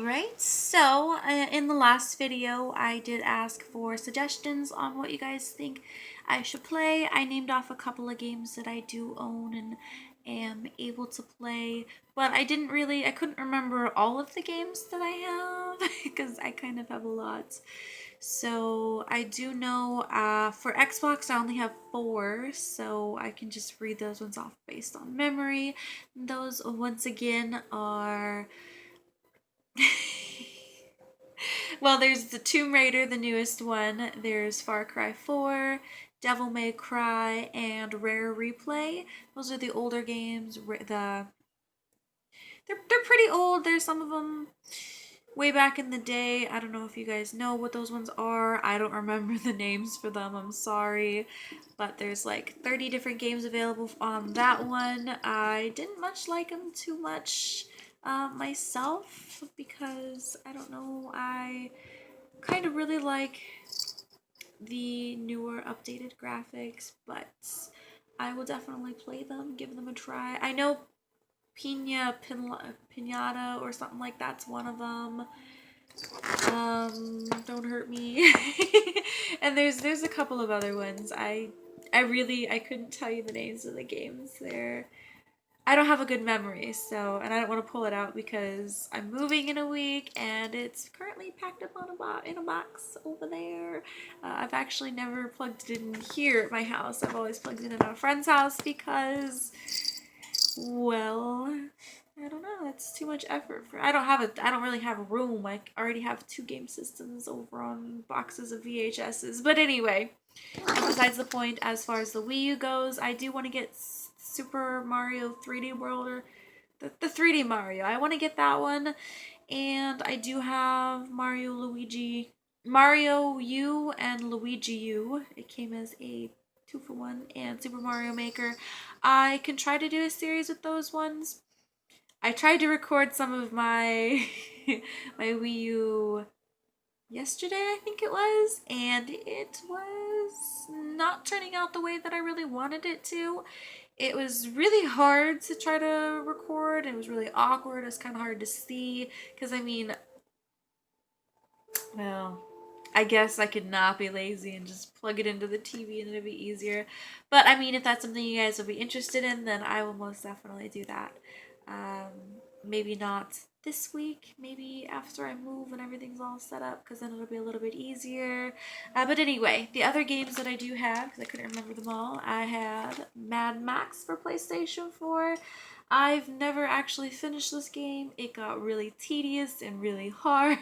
Right, so in the last video, I did ask for suggestions on what you guys think I should play. I named off a couple of games that I do own and am able to play, but I couldn't remember all of the games that I have because I kind of have a lot. So I do know for Xbox, I only have four, so I can just read those ones off based on memory. Those, once again, are. Well, there's the Tomb Raider, the newest one. There's Far Cry 4, Devil May Cry, and Rare Replay. Those are the older games. They're pretty old. There's some of them way back in the day. I don't know if you guys know what those ones are. I don't remember the names for them. I'm sorry. But there's like 30 different games available on that one. I didn't much like them too much myself because I don't know. I kind of really like the newer updated graphics, but I will definitely play them, give them a try. I know Pinata or something like that's one of them. Don't hurt me. And there's a couple of other ones. I couldn't tell you the names of the games. I don't have a good memory, so, and I don't want to pull it out because I'm moving in a week and it's currently packed up in a box over there. I've actually never plugged it in here at my house. I've always plugged it in at a friend's house because, well, I don't know. It's too much effort for. I don't really have a room. I already have two game systems over on boxes of VHSs. But anyway, besides the point, as far as the Wii U goes, I do want to get Super Mario 3D World, or the 3D Mario. I want to get that one. And I do have Mario U and Luigi U. It came as a 2-for-1, and Super Mario Maker. I can try to do a series with those ones. I tried to record some of my my Wii U yesterday, I think it was, and it was not turning out the way that I really wanted it to. It was really hard to try to record. It was really awkward. It was kind of hard to see because well, I guess I could not be lazy and just plug it into the TV and it'd be easier. But I mean, if that's something you guys would be interested in, then I will most definitely do that. Maybe not this week, maybe after I move and everything's all set up, because then it'll be a little bit easier. But anyway, the other games that I do have, because I couldn't remember them all, I had Mad Max for PlayStation 4. I've never actually finished this game. It got really tedious and really hard.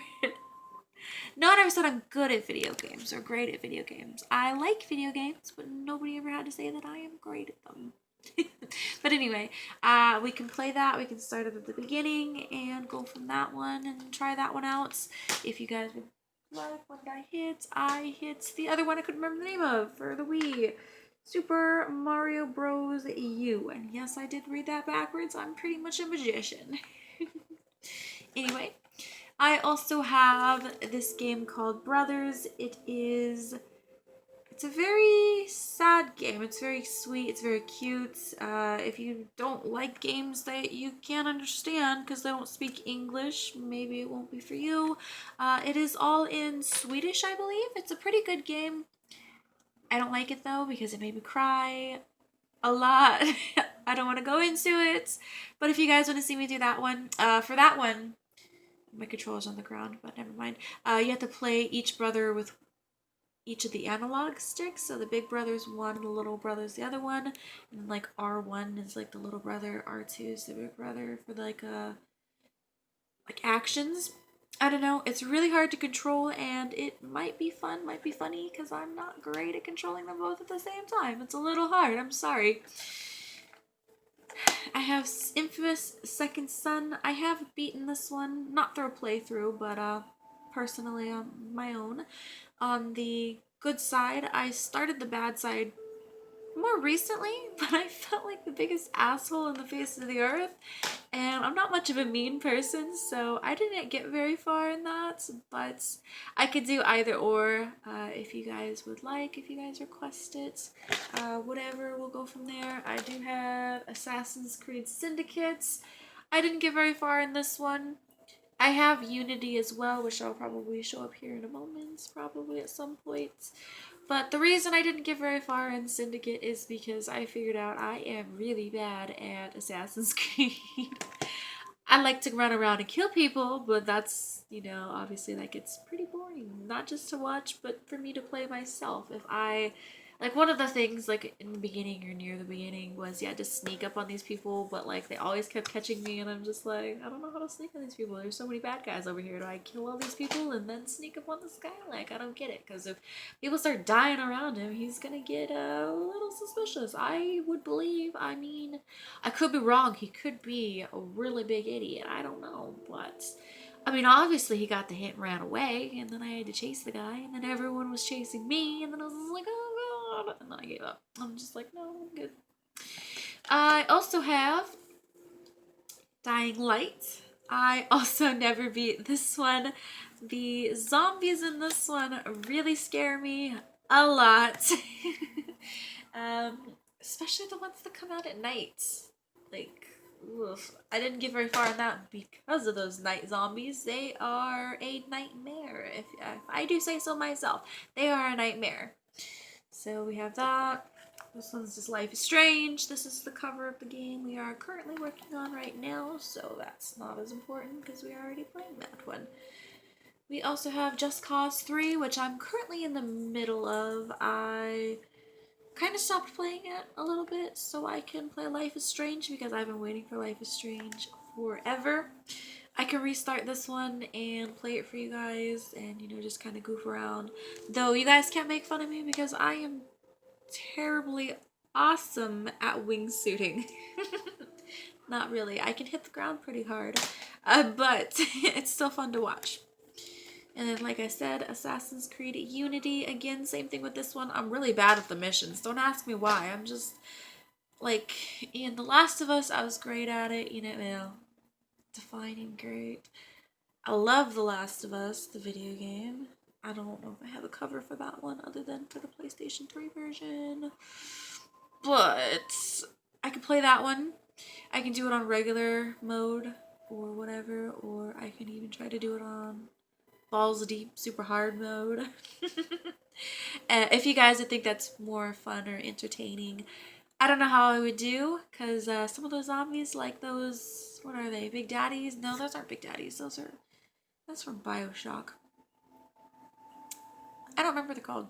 Not ever said I'm good at video games or great at video games. I like video games, but nobody ever had to say that I am great at them. But anyway, we can play that. We can start it at the beginning and go from that one and try that one out. If you guys would like what I hit the other one I couldn't remember the name of for the Wii. Super Mario Bros. U. And yes, I did read that backwards. I'm pretty much a magician. Anyway, I also have this game called Brothers. It's a very sad game. It's very sweet. It's very cute. If you don't like games that you can't understand because they don't speak English, maybe it won't be for you. It is all in Swedish, I believe. It's a pretty good game. I don't like it though because it made me cry a lot. I don't want to go into it. But if you guys want to see me do that one, for that one, my controller's on the ground, but never mind. You have to play each brother with each of the analog sticks. So the big brother's one and the little brother's the other one. And like R1 is like the little brother, R2 is the big brother for like actions. I don't know. It's really hard to control and it might be fun, might be funny because I'm not great at controlling them both at the same time. It's a little hard. I'm sorry. I have Infamous Second Son. I have beaten this one, not through a playthrough, but personally on my own. On the good side, I started the bad side more recently, but I felt like the biggest asshole in the face of the earth. And I'm not much of a mean person, so I didn't get very far in that. But I could do either or if you guys would like, if you guys request it. Whatever, we'll go from there. I do have Assassin's Creed Syndicates. I didn't get very far in this one. I have Unity as well, which I'll probably show up here in a moment, probably at some point. But the reason I didn't get very far in Syndicate is because I figured out I am really bad at Assassin's Creed. I like to run around and kill people, but that's, obviously that gets pretty boring. Not just to watch, but for me to play myself. Like one of the things, like in the beginning or near the beginning, was yeah, just sneak up on these people, but like they always kept catching me, and I'm just like, I don't know how to sneak on these people. There's so many bad guys over here. Do I kill all these people and then sneak up on this guy? Like, I don't get it. Because if people start dying around him, he's gonna get a little suspicious. I would believe, I mean, I could be wrong. He could be a really big idiot. I don't know, but I mean, obviously he got the hint and ran away, and then I had to chase the guy, and then everyone was chasing me, and then I was like, oh god, and then I gave up. I'm just like, no, I'm good. I also have Dying Light. I also never beat this one. The zombies in this one really scare me a lot. Especially the ones that come out at night. Like, oof. I didn't get very far in that because of those night zombies. They are a nightmare, if I do say so myself. They are a nightmare. So we have that. This one's just Life is Strange. This is the cover of the game we are currently working on right now, so that's not as important because we are already playing that one. We also have Just Cause 3, which I'm currently in the middle of. I kind of stopped playing it a little bit so I can play Life is Strange because I've been waiting for Life is Strange forever. I can restart this one and play it for you guys and, just kind of goof around. Though you guys can't make fun of me because I am terribly awesome at wingsuiting. Not really. I can hit the ground pretty hard, but it's still fun to watch. And then, like I said, Assassin's Creed Unity. Again, same thing with this one. I'm really bad at the missions. Don't ask me why. I'm just, like, in The Last of Us, I was great at it. Defining great. I love The Last of Us, the video game. I don't know if I have a cover for that one other than for the PlayStation 3 version. But I can play that one. I can do it on regular mode or whatever, or I can even try to do it on balls deep super hard mode. If you guys would think that's more fun or entertaining, I don't know how I would do, because some of those zombies, like those, what are they, Big Daddies? No, those aren't Big Daddies. That's from Bioshock. I don't remember what they're called.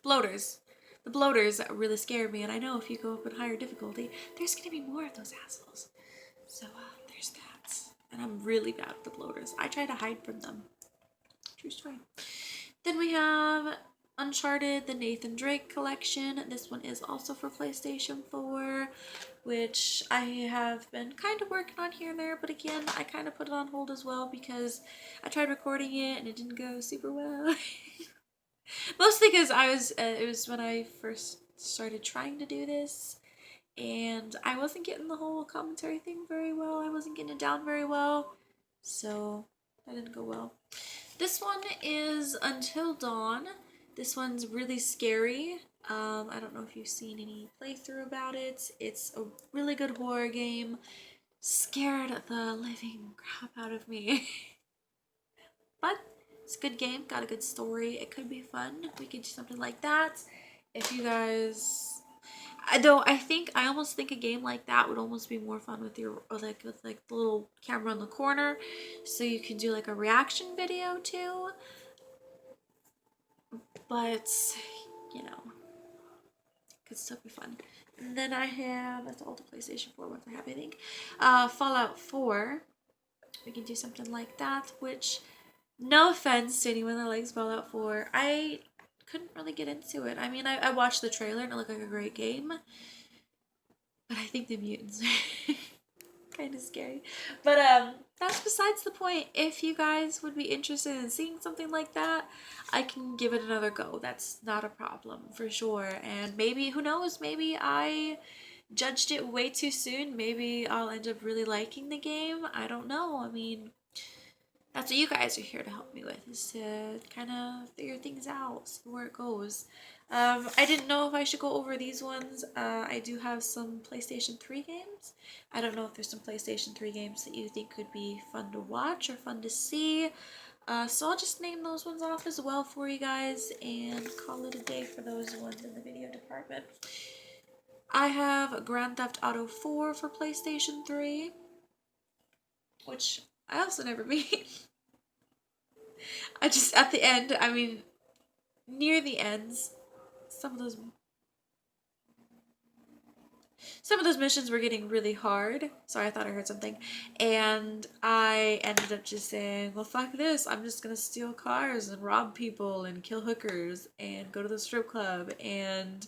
Bloaters. The bloaters really scare me, and I know if you go up in higher difficulty, there's going to be more of those assholes. So, there's that. And I'm really bad at the bloaters. I try to hide from them. True story. Then we have Uncharted, the Nathan Drake collection. This one is also for PlayStation 4, which I have been kind of working on here and there, but again, I kind of put it on hold as well because I tried recording it and it didn't go super well. Mostly because it was when I first started trying to do this, and I wasn't getting the whole commentary thing very well. I wasn't getting it down very well, so that didn't go well. This one is Until Dawn. This one's really scary. I don't know if you've seen any playthrough about it. It's a really good horror game. Scared the living crap out of me. But it's a good game, got a good story. It could be fun. We could do something like that. If you guys, I almost think a game like that would almost be more fun with your with the little camera in the corner, so you can do like a reaction video too. But could still be fun. And then I have, that's all the PlayStation 4 ones I have, I think. Fallout 4. We can do something like that, which, no offense to anyone that likes Fallout 4, I couldn't really get into it. I mean, I watched the trailer and it looked like a great game, but I think the mutants are kind of scary. But that's besides the point. If you guys would be interested in seeing something like that, I can give it another go. That's not a problem for sure. And maybe, who knows, maybe I judged it way too soon. Maybe I'll end up really liking the game. I don't know. I mean, that's what you guys are here to help me with, is to kind of figure things out, see where it goes. I didn't know if I should go over these ones. I do have some PlayStation 3 games. I don't know if there's some PlayStation 3 games that you think could be fun to watch or fun to see. So I'll just name those ones off as well for you guys and call it a day for those ones in the video department. I have Grand Theft Auto 4 for PlayStation 3, which I also never beat. I just, at the end, I mean, near the ends, some of those missions were getting really hard. Sorry, I thought I heard something. And I ended up just saying, well, fuck this. I'm just going to steal cars and rob people and kill hookers and go to the strip club. And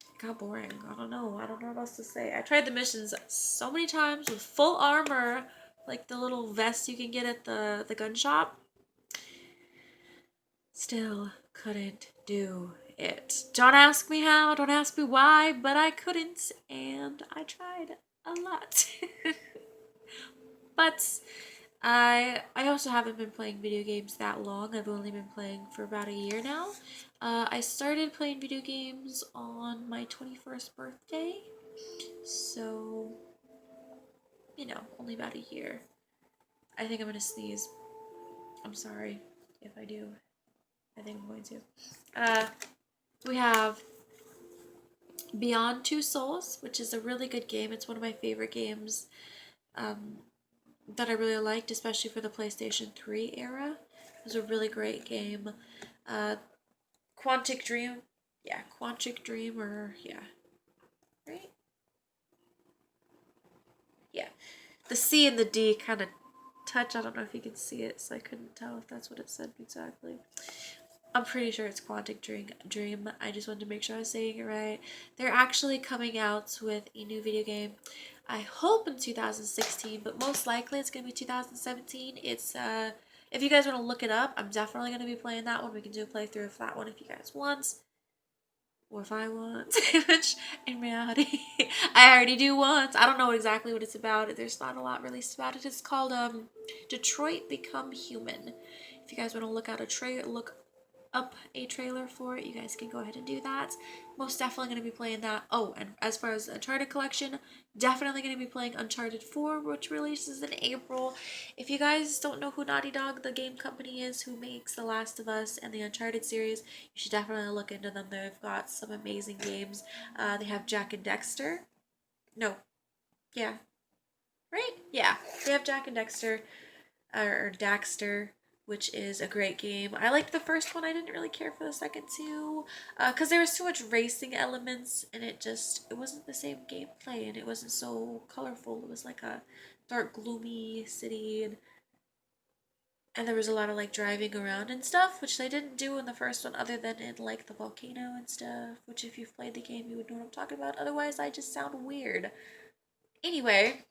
it got boring. I don't know. I don't know what else to say. I tried the missions so many times with full armor, like the little vest you can get at the gun shop. Still couldn't do it. Don't ask me how, don't ask me why, but I couldn't, and I tried a lot. But I also haven't been playing video games that long. I've only been playing for about a year now. I started playing video games on my 21st birthday, so, you know, only about a year. I think I'm gonna sneeze. I'm sorry if I do. I think I'm going to. We have Beyond Two Souls, which is a really good game. It's one of my favorite games that I really liked, especially for the PlayStation 3 era. It was a really great game. Quantic Dream. Yeah, Quantic Dream, or yeah. Right? Yeah. The C and the D kind of touch. I don't know if you can see it, so I couldn't tell if that's what it said exactly. I'm pretty sure it's Quantic Dream. I just wanted to make sure I was saying it right. They're actually coming out with a new video game. I hope in 2016, but most likely it's gonna be 2017. It's if you guys want to look it up, I'm definitely gonna be playing that one. We can do a playthrough of that one if you guys want, or if I want. Which in reality, I already do once. I don't know exactly what it's about. There's not a lot released about it. It's called Detroit Become Human. If you guys want to look up a trailer for it, you guys can go ahead and do that. Most definitely going to be playing that. Oh, and as far as the Uncharted collection, definitely going to be playing Uncharted 4, which releases in April. If you guys don't know who Naughty Dog, the game company, is who makes The Last of Us and the Uncharted series, you should definitely look into them. They've got some amazing games. They have Jak and Daxter. No. Yeah. Right? Yeah. They have Jak and Daxter, or Daxter, which is a great game. I liked the first one. I didn't really care for the second two, because there was too much racing elements, and it wasn't the same gameplay, and it wasn't so colorful. It was like a dark, gloomy city, and there was a lot of like driving around and stuff, which they didn't do in the first one, other than in like the volcano and stuff. Which, if you've played the game, you would know what I'm talking about. Otherwise, I just sound weird. Anyway,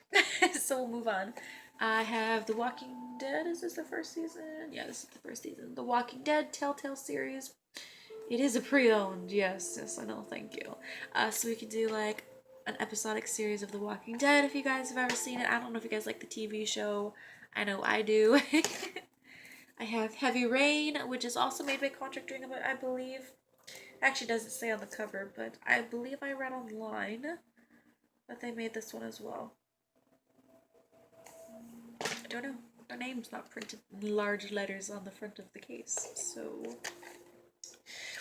so we'll move on. I have The Walking Dead. Is this the first season? Yeah, this is the first season. The Walking Dead Telltale series. It is a pre-owned. Yes, I know. Thank you. So we can do like an episodic series of The Walking Dead if you guys have ever seen it. I don't know if you guys like the TV show. I know I do. I have Heavy Rain, which is also made by Contract Dream, I believe. Actually, doesn't say on the cover, but I believe I read online that they made this one as well. I don't know. The name's not printed in large letters on the front of the case. So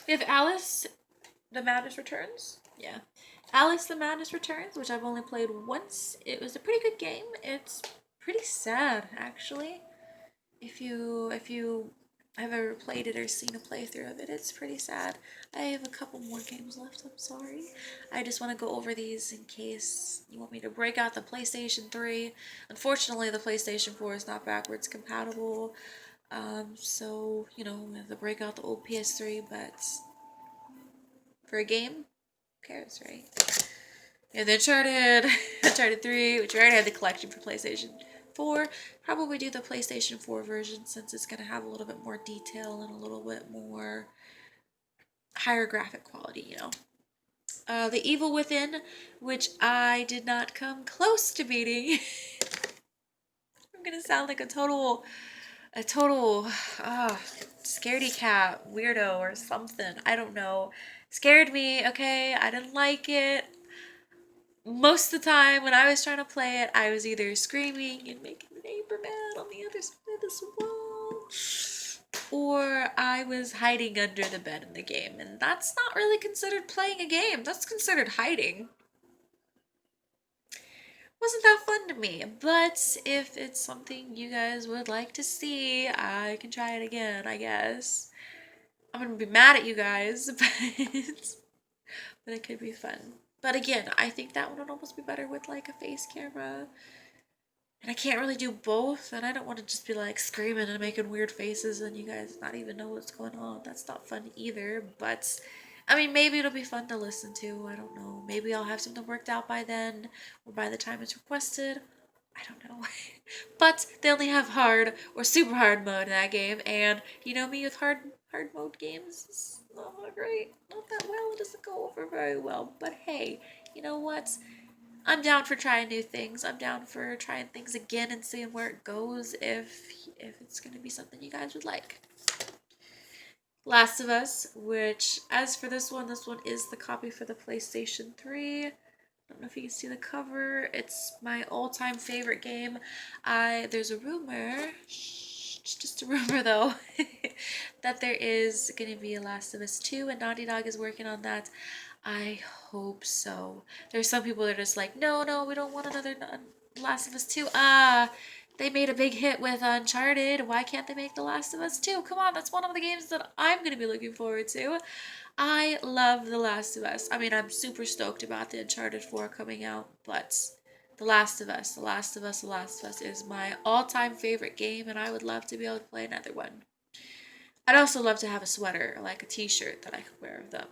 we have Alice the Madness Returns. Yeah. Alice the Madness Returns, which I've only played once. It was a pretty good game. It's pretty sad, actually. If you have ever played it or seen a playthrough of it, it's pretty sad. I have a couple more games left, I'm sorry. I just want to go over these in case you want me to break out the PlayStation 3. Unfortunately, the PlayStation 4 is not backwards compatible. So, you know, we have to break out the old PS3, but for a game, who cares, right? Yeah, the Uncharted 3, which we already had the collection for PlayStation 4. Probably do the PlayStation 4 version since it's going to have a little bit more detail and a little bit more higher graphic quality, you know. The Evil Within, which I did not come close to beating. gonna sound like a total scaredy cat weirdo or something. I don't know. Scared me, okay? I didn't like it. Most of the time when I was trying to play it, I was either screaming and making the neighbor mad on the other side of this wall, or I was hiding under the bed in the game, and that's not really considered playing a game. That's considered hiding. Wasn't that fun to me, but if it's something you guys would like to see, I can try it again, I guess. I'm gonna be mad at you guys, but it could be fun. But again, I think that one would almost be better with like a face camera. And I can't really do both, and I don't want to just be like screaming and making weird faces and you guys not even know what's going on. That's not fun either, but I mean, maybe it'll be fun to listen to. I don't know. Maybe I'll have something worked out by then, or by the time it's requested. I don't know. But they only have hard or super hard mode in that game, and you know me with hard mode games, it's not great. Not that well. It doesn't go over very well. But hey, you know what? I'm down for trying new things. I'm down for trying things again and seeing where it goes if it's gonna be something you guys would like. Last of Us, which as for this one is the copy for the PlayStation 3. I don't know if you can see the cover. It's my all-time favorite game. There's a rumor, it's just a rumor though, that there is going to be a Last of Us 2 and Naughty Dog is working on that. I hope so. There's some people that are just like, no, we don't want another Last of Us 2. They made a big hit with Uncharted. Why can't they make The Last of Us 2? Come on, that's one of the games that I'm going to be looking forward to. I love The Last of Us. I mean, I'm super stoked about the Uncharted 4 coming out, but The Last of Us, The Last of Us, The Last of Us is my all-time favorite game, and I would love to be able to play another one. I'd also love to have a sweater, or like a t-shirt that I could wear of them,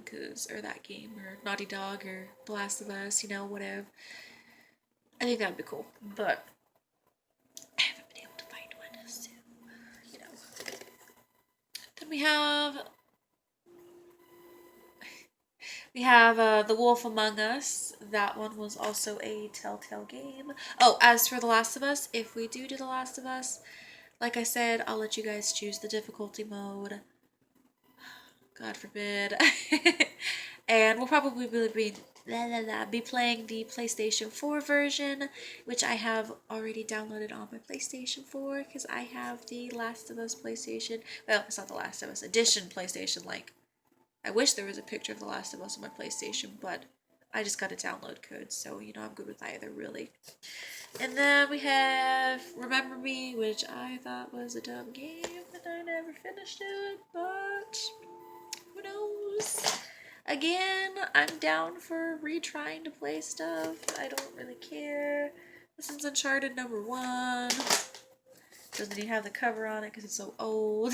or that game, or Naughty Dog, or The Last of Us, whatever. I think that would be cool, but I haven't been able to find one, so, Then we have The Wolf Among Us. That one was also a Telltale game. Oh, as for The Last of Us, if we do The Last of Us, like I said, I'll let you guys choose the difficulty mode. God forbid. And we'll probably be playing the PlayStation 4 version, which I have already downloaded on my PlayStation 4 because I have the Last of Us PlayStation. Well, it's not the Last of Us Edition PlayStation Link. I wish there was a picture of The Last of Us on my PlayStation, but I just got a download code, so I'm good with either, really. And then we have Remember Me, which I thought was a dumb game, and I never finished it, but who knows? Again, I'm down for retrying to play stuff. I don't really care. This is Uncharted number 1. Doesn't even have the cover on it because it's so old.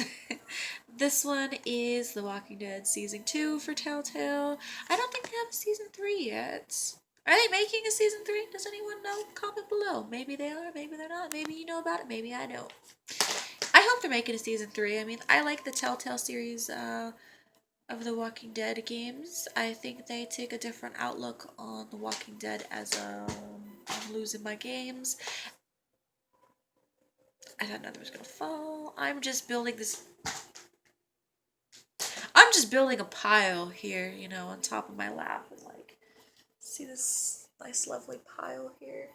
This one is The Walking Dead Season 2 for Telltale. I don't think they have a Season 3 yet. Are they making a Season 3? Does anyone know? Comment below. Maybe they are, maybe they're not. Maybe you know about it, maybe I don't. I hope they're making a Season 3. I mean, I like the Telltale series of the Walking Dead games. I think they take a different outlook on The Walking Dead as I'm losing my games. I thought another was gonna fall. I'm just building a pile here, on top of my lap. And see this nice lovely pile here.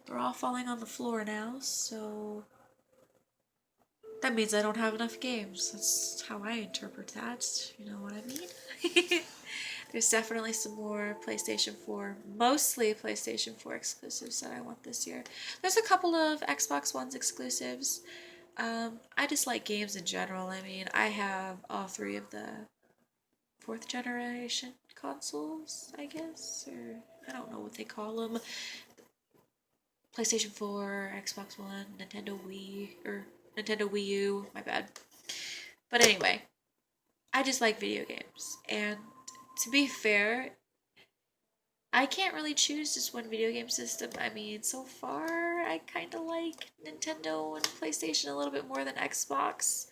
They're all falling on the floor now, so that means I don't have enough games. That's how I interpret that. You know what I mean? There's definitely some more PlayStation 4, mostly PlayStation 4 exclusives that I want this year. There's a couple of Xbox One's exclusives. I just like games in general. I mean, I have all 3 of the 4th generation consoles, I guess, or I don't know what they call them. PlayStation 4, Xbox One, Nintendo Wii U, my bad. But anyway, I just like video games, and to be fair, I can't really choose just one video game system. I mean, so far, I kind of like Nintendo and PlayStation a little bit more than Xbox.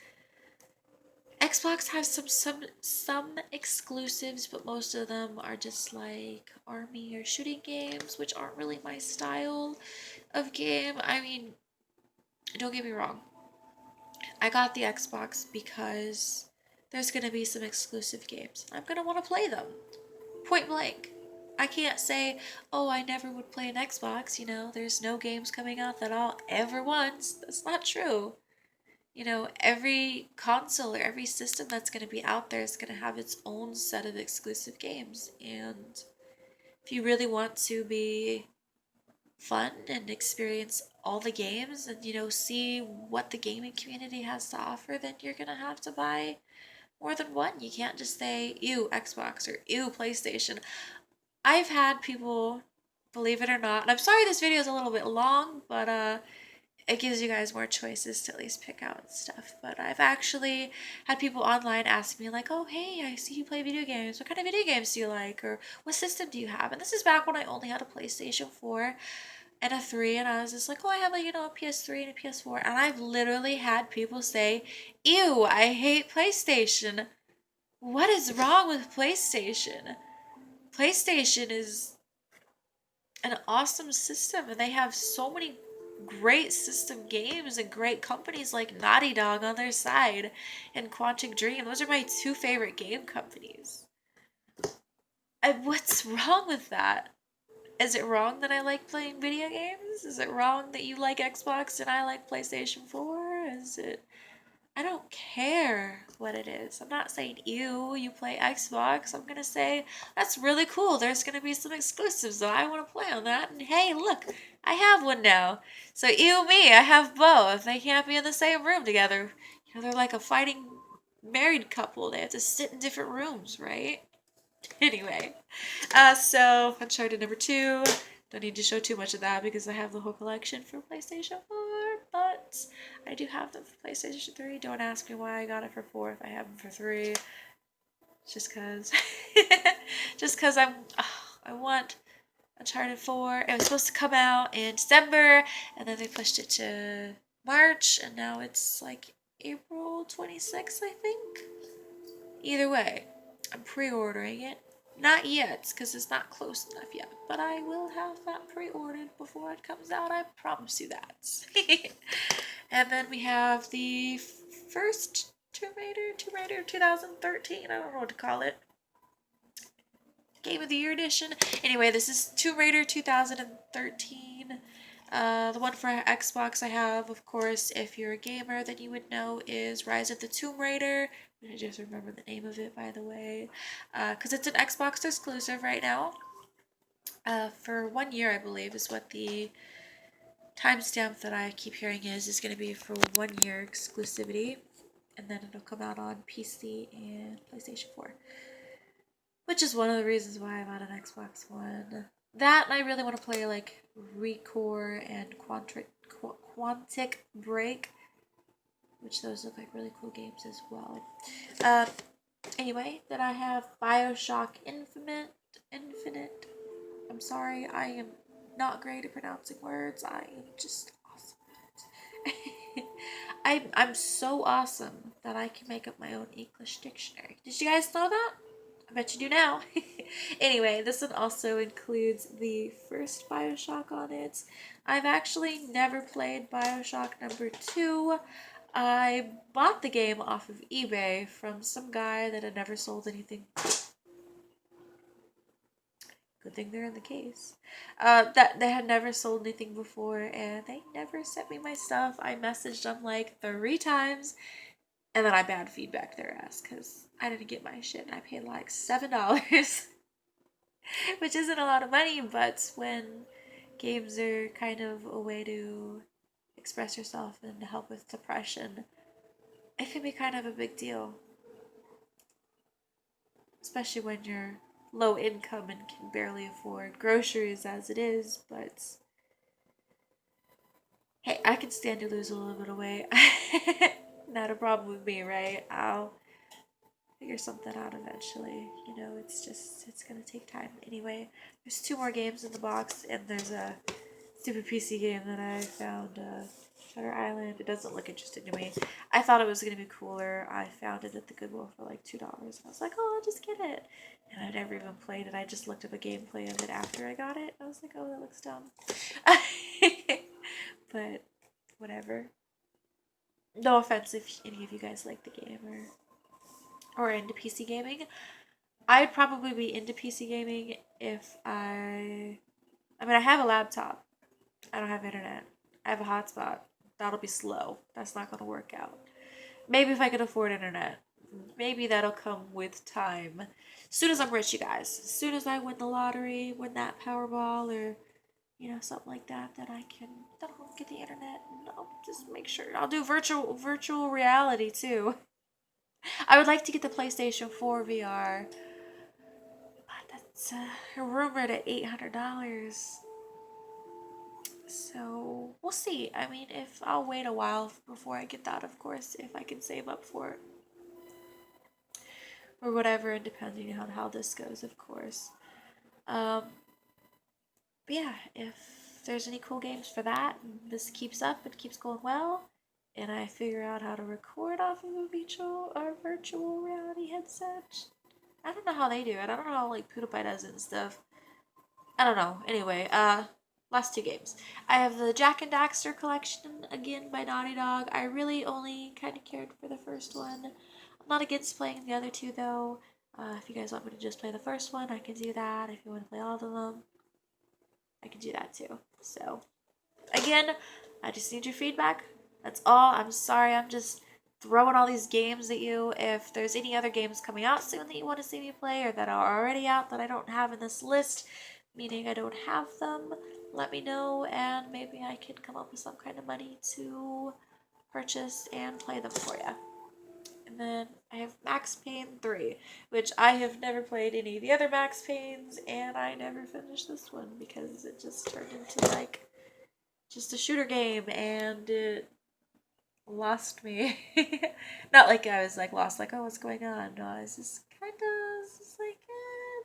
Xbox has some exclusives, but most of them are just like army or shooting games, which aren't really my style of game. I mean, don't get me wrong. I got the Xbox because there's going to be some exclusive games. I'm going to want to play them. Point blank. I can't say, oh, I never would play an Xbox, there's no games coming out that I'll ever want. That's not true. Every console or every system that's going to be out there is going to have its own set of exclusive games. And if you really want to be fun and experience all the games and, see what the gaming community has to offer, then you're going to have to buy more than one. You can't just say, ew, Xbox or ew, PlayStation. I've had people, believe it or not, and I'm sorry this video is a little bit long, but it gives you guys more choices to at least pick out stuff. But I've actually had people online ask me like, oh, hey, I see you play video games. What kind of video games do you like? Or what system do you have? And this is back when I only had a PlayStation 4 and a 3, and I was just like, oh, I have a PS3 and a PS4. And I've literally had people say, ew, I hate PlayStation. What is wrong with PlayStation? PlayStation is an awesome system, and they have so many great system games and great companies like Naughty Dog on their side and Quantic Dream. Those are my two favorite game companies. What's wrong with that? Is it wrong that I like playing video games? Is it wrong that you like Xbox and I like PlayStation 4? Is it I don't care what it is. I'm not saying, ew, you play Xbox. I'm going to say, that's really cool. There's going to be some exclusives that I want to play on that. And hey, look, I have one now. So, ew me, I have both. They can't be in the same room together. They're like a fighting married couple. They have to sit in different rooms, right? Anyway, so Uncharted number 2. Don't need to show too much of that because I have the whole collection for PlayStation 4, but I do have them for PlayStation 3. Don't ask me why I got it for 4 if I have them for 3. Just cause. Just cause I want Uncharted 4. It was supposed to come out in December, and then they pushed it to March, and now it's like April 26th, I think. Either way, I'm pre-ordering it. Not yet, because it's not close enough yet, but I will have that pre-ordered before it comes out. I promise you that. And then we have the first Tomb Raider 2013. I don't know what to call it. Game of the Year edition. Anyway, this is Tomb Raider 2013. The one for Xbox I have, of course, if you're a gamer, then you would know is Rise of the Tomb Raider. I just remember the name of it, by the way, because it's an Xbox exclusive right now. For 1 year, I believe, is what the timestamp that I keep hearing is going to be for 1 year exclusivity, and then it'll come out on PC and PlayStation 4, which is one of the reasons why I bought an Xbox One. That, and I really want to play like Recore and Quantic Break, which those look like really cool games as well. Anyway, then I have Bioshock Infinite. I'm sorry, I am not great at pronouncing words. I am just awesome. I'm so awesome that I can make up my own English dictionary. Did you guys know that? I bet you do now. Anyway, this one also includes the first Bioshock on it. I've actually never played Bioshock number 2. I bought the game off of eBay from some guy that had never sold anything. Good thing they're in the case. That they had never sold anything before, and they never sent me my stuff. I messaged them like 3 times, and then I bad feedback their ass because I didn't get my shit. And I paid like $7, which isn't a lot of money, but when games are kind of a way to express yourself and to help with depression, it can be kind of a big deal. Especially when you're low income and can barely afford groceries as it is, but hey, I can stand to lose a little bit of weight. Not a problem with me, right? I'll figure something out eventually. It's gonna take time. Anyway, there's 2 more games in the box, and there's a stupid PC game that I found, Shutter Island. It doesn't look interesting to me. I thought it was gonna be cooler. I found it at the Goodwill for like $2. I was like, oh, I'll just get it. And I never even played it. I just looked up a gameplay of it after I got it. I was like, oh, that looks dumb. But whatever. No offense if any of you guys like the game or into PC gaming. I'd probably be into PC gaming if I mean, I have a laptop. I don't have internet. I have a hotspot. That'll be slow. That's not going to work out. Maybe if I could afford internet. Maybe that'll come with time. As soon as I'm rich, you guys. As soon as I win the lottery, win that Powerball, or something like that, then I'll get the internet and I'll just make sure. I'll do virtual reality too. I would like to get the PlayStation 4 VR, but that's rumored at $800. So we'll see. I mean, if I'll wait a while before I get that, of course, if I can save up for it or whatever, and depending on how this goes, of course. Um, but yeah, if there's any cool games for that, and this keeps up and keeps going well, and I figure out how to record off of a virtual reality headset. I don't know how they do it. I don't know how like PewDiePie does it and stuff. I don't know. Anyway, last two games. I have the Jak and Daxter collection again by Naughty Dog. I really only kind of cared for the first one. I'm not against playing the other two though. If you guys want me to just play the first one, I can do that. If you want to play all of them, I can do that too. So, again, I just need your feedback. That's all. I'm sorry, I'm just throwing all these games at you. If there's any other games coming out soon that you want to see me play or that are already out that I don't have in this list, meaning I don't have them, let me know and maybe I can come up with some kind of money to purchase and play them for you. And then I have Max Payne 3, which I have never played any of the other Max Paynes, and I never finished this one because it just turned into like just a shooter game and it lost me. Not like I was like lost, like, oh, what's going on? No, I was just kind of like,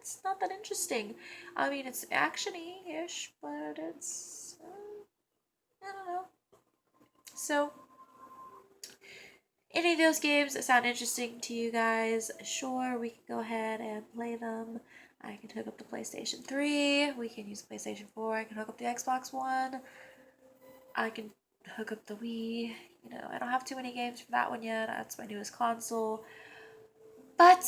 it's not that interesting. I mean, it's actiony ish, but it's, I don't know. So, any of those games that sound interesting to you guys, sure, we can go ahead and play them. I can hook up the PlayStation 3, we can use the PlayStation 4, I can hook up the Xbox One, I can hook up the Wii. I don't have too many games for that one yet. That's my newest console. But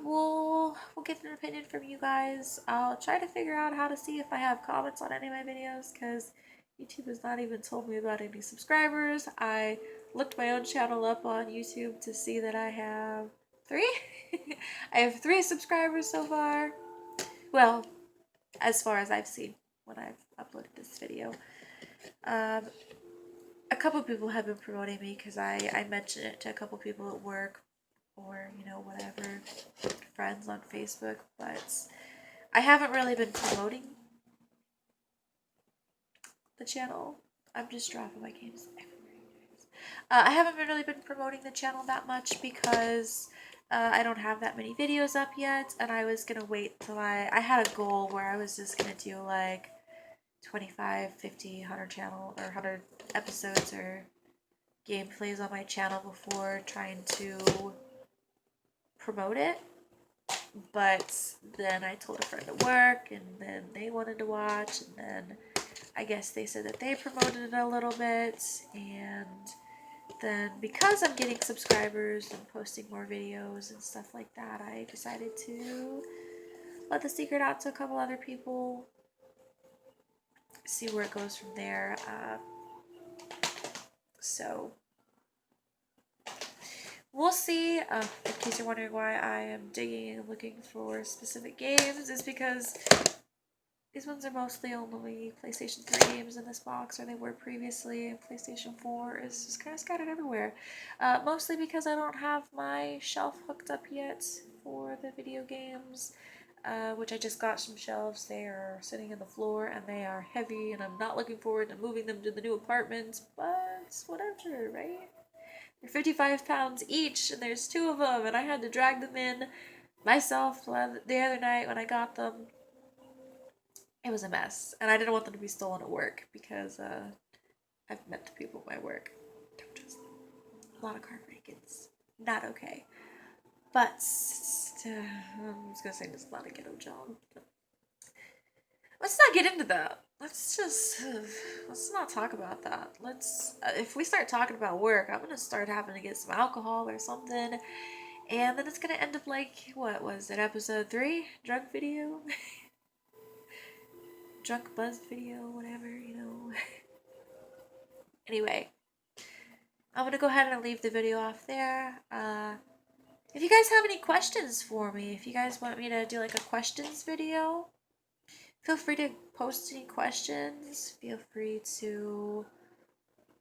we'll get an opinion from you guys. I'll try to figure out how to see if I have comments on any of my videos because YouTube has not even told me about any subscribers. I looked my own channel up on YouTube to see that I have 3. I have 3 subscribers so far. Well, as far as I've seen when I've uploaded this video. A couple people have been promoting me because I mentioned it to a couple people at work or, whatever, friends on Facebook, but I haven't really been promoting the channel. I'm just dropping my games everywhere. I haven't really been promoting the channel that much because I don't have that many videos up yet, and I was gonna wait till I had a goal where I was just gonna do like 25, 50, 100 channel or 100 episodes or gameplays on my channel before trying to promote it. But then I told a friend at work and then they wanted to watch and then I guess they said that they promoted it a little bit and then because I'm getting subscribers and posting more videos and stuff like that, I decided to let the secret out to a couple other people, see where it goes from there. So we'll see. In case you're wondering why I am digging and looking for specific games, is because these ones are mostly only PlayStation 3 games in this box, or they were previously, and PlayStation 4 is just kind of scattered everywhere. Mostly because I don't have my shelf hooked up yet for the video games, which I just got some shelves. They are sitting on the floor, and they are heavy, and I'm not looking forward to moving them to the new apartment, but whatever, right? They're 55 pounds each, and there's 2 of them, and I had to drag them in myself the other night when I got them. It was a mess, and I didn't want them to be stolen at work because I've met the people at my work. Don't trust them. A lot of car break-ins. Not okay. But I was gonna say it's not a ghetto job. But let's not get into that. Let's not talk about that. Let's if we start talking about work, I'm gonna start having to get some alcohol or something, and then it's gonna end up like what was it, episode 3, drunk video, drunk buzzed video, whatever, you know. Anyway, I'm gonna go ahead and leave the video off there. If you guys have any questions for me, if you guys want me to do like a questions video, feel free to post any questions. Feel free to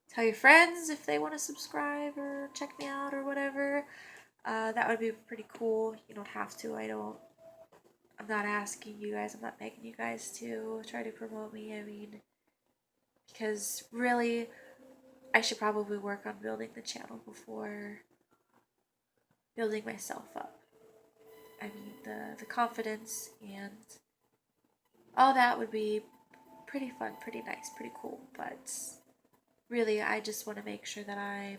tell your friends if they want to subscribe or check me out or whatever. That would be pretty cool. You don't have to. I'm not asking you guys. I'm not begging you guys to try to promote me. I mean, because really, I should probably work on building the channel before building myself up. I mean, the confidence and all that would be pretty fun, pretty nice, pretty cool. But really, I just want to make sure that I'm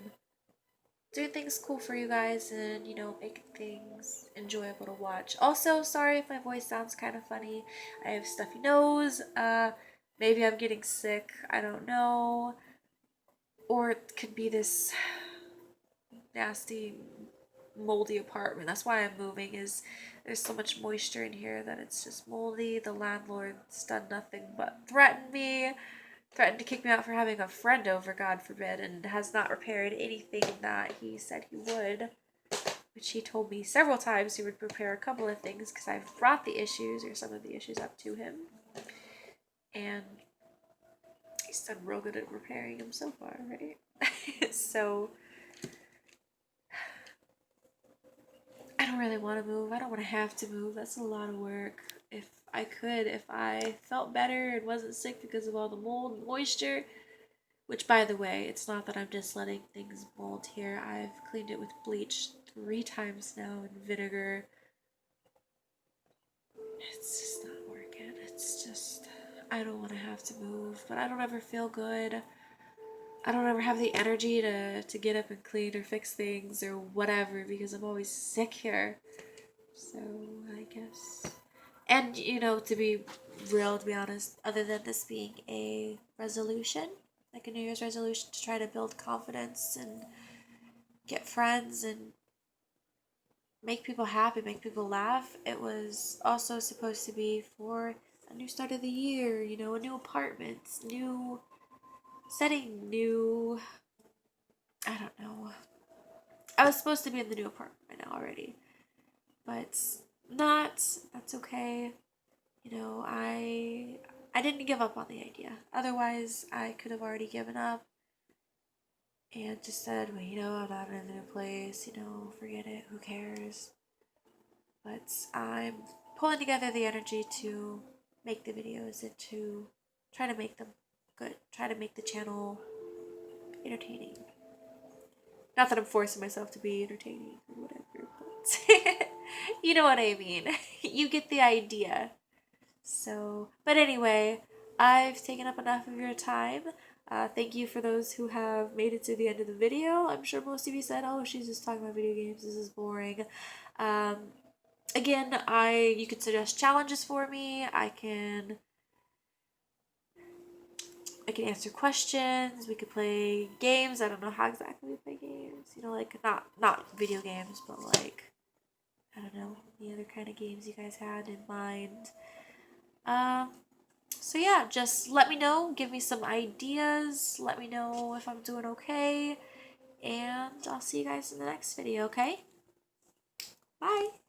doing things cool for you guys and, you know, making things enjoyable to watch. Also, sorry if my voice sounds kind of funny. I have stuffy nose. Maybe I'm getting sick. I don't know. Or it could be this nasty moldy apartment. That's why I'm moving, is there's so much moisture in here that it's just moldy. The landlord's done nothing but threatened to kick me out for having a friend over, God forbid, and has not repaired anything that he said he would, which he told me several times he would repair a couple of things because I've brought the issues or some of the issues up to him, and he's done real good at repairing them so far, right? So I don't really want to move. I don't want to have to move. That's a lot of work. If I felt better and wasn't sick because of all the mold and moisture, which, by the way, it's not that I'm just letting things mold here. I've cleaned it with bleach 3 times now and vinegar. It's just not working. It's just, I don't want to have to move, but I don't ever feel good. I don't ever have the energy to get up and clean or fix things or whatever because I'm always sick here. So, I guess. And, you know, to be real, to be honest, other than this being a resolution, like a New Year's resolution to try to build confidence and get friends and make people happy, make people laugh, it was also supposed to be for a new start of the year, you know, a new apartment, new setting, new, I don't know. I was supposed to be in the new apartment by now already, but not. That's okay. You know, I didn't give up on the idea. Otherwise, I could have already given up and just said, well, you know, I'm not in the new place, you know, forget it, who cares? But I'm pulling together the energy to make the videos and to try to make them good, try to make the channel entertaining. Not that I'm forcing myself to be entertaining or whatever, but you know what I mean. You get the idea. So, but anyway, I've taken up enough of your time. Thank you for those who have made it to the end of the video. I'm sure most of you said, oh, she's just talking about video games. This is boring. Again, you can suggest challenges for me. I can answer questions. We could play games. I don't know how exactly we play games. You know, like not video games, but like, I don't know, the other kind of games you guys had in mind. So yeah, just let me know. Give me some ideas. Let me know if I'm doing okay. And I'll see you guys in the next video, okay? Bye!